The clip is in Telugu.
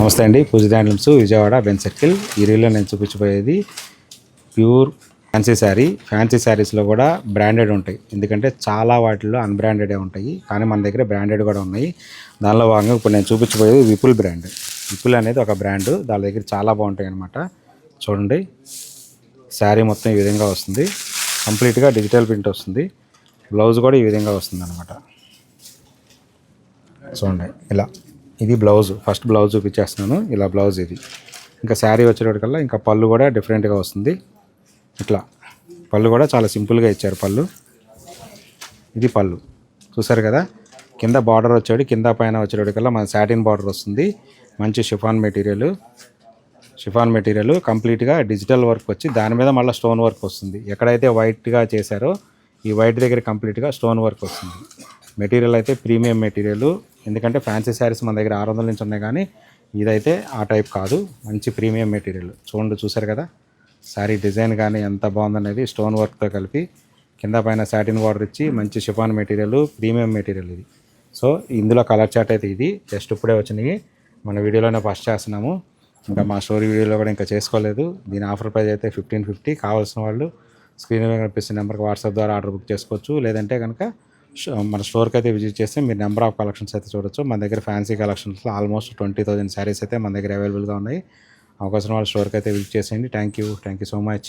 నమస్తే అండి. పూజిత హ్యాండ్లూమ్స్ విజయవాడ బెన్ సర్కిల్. ఈ రీల్లో నేను చూపించబోయేది ప్యూర్ ఫ్యాన్సీ శారీ. ఫ్యాన్సీ శారీస్లో కూడా బ్రాండెడ్ ఉంటాయి, ఎందుకంటే చాలా వాటిల్లో అన్బ్రాండెడే ఉంటాయి, కానీ మన దగ్గర బ్రాండెడ్ కూడా ఉన్నాయి. దానిలో భాగంగా ఇప్పుడు నేను చూపించబోయేది విపుల్ బ్రాండ్. విపుల్ అనేది ఒక బ్రాండ్, దాని దగ్గర చాలా బాగుంటాయి అన్నమాట. చూడండి, శారీ మొత్తం ఈ విధంగా వస్తుంది, కంప్లీట్గా డిజిటల్ ప్రింట్ వస్తుంది. బ్లౌజ్ కూడా ఈ విధంగా వస్తుంది అన్నమాట. చూడండి ఇలా, ఇది బ్లౌజ్. First blouse చూపించేస్తున్నాను. ఇలా బ్లౌజ్ ఇది. ఇంకా శారీ వచ్చేటప్పటికల్లా ఇంకా పళ్ళు కూడా డిఫరెంట్గా వస్తుంది. ఇట్లా పళ్ళు కూడా చాలా సింపుల్గా ఇచ్చారు పళ్ళు. ఇది పళ్ళు చూసారు కదా. కింద బార్డర్ వచ్చాడు, కింద పైన వచ్చేటప్పటికల్లా మన సాటిన్ బార్డర్ వస్తుంది. మంచి షిఫాన్ మెటీరియల్ కంప్లీట్గా డిజిటల్ వర్క్ వచ్చి దాని మీద మళ్ళీ స్టోన్ వర్క్ వస్తుంది. ఎక్కడైతే వైట్గా చేశారో ఈ వైట్ దగ్గర కంప్లీట్గా స్టోన్ వర్క్ వస్తుంది. మెటీరియల్ అయితే ప్రీమియం మెటీరియల్, ఎందుకంటే ఫ్యాన్సీ శారీస్ మన దగ్గర 600 నుంచి ఉన్నాయి, కానీ ఇదైతే ఆ టైప్ కాదు, మంచి ప్రీమియం మెటీరియల్. చూసారు కదా, శారీ డిజైన్ కానీ ఎంత బాగుందనేది. స్టోన్ వర్క్తో కలిపి కింద పైన సాటిన్ బార్డర్ ఇచ్చి మంచి షిఫాన్ మెటీరియల్, ప్రీమియం మెటీరియల్ ఇది. సో ఇందులో కలర్ చార్ట్ అయితే ఇది జస్ట్ ఇప్పుడే వచ్చినాయి, మన వీడియోలోనే ఫస్ట్ చేస్తున్నాము. ఇంకా మా స్టోరీ వీడియోలో కూడా ఇంకా చేసుకోలేదు. దీని ఆఫర్ ప్రైస్ అయితే 1550. కావాల్సిన వాళ్ళు స్క్రీన్ మీద కనిపిస్తున్న నెంబర్కి వాట్సాప్ ద్వారా ఆర్డర్ బుక్ చేసుకోవచ్చు. లేదంటే కనుక మన స్టోర్కి అయితే విజిట్ చేస్తే మీరు నెంబర్ ఆఫ్ కలెక్షన్స్ అయితే చూడొచ్చు. మన దగ్గర ఫ్యాన్సీ కలెక్షన్స్లో ఆల్మోస్ట్ 20,000 శారీస్ అయితే మన దగ్గర అవైలబుల్గా ఉన్నాయి. అవకాశం వాళ్ళు స్టోర్కి అయితే విజిట్ చేసేయండి. Thank you so much.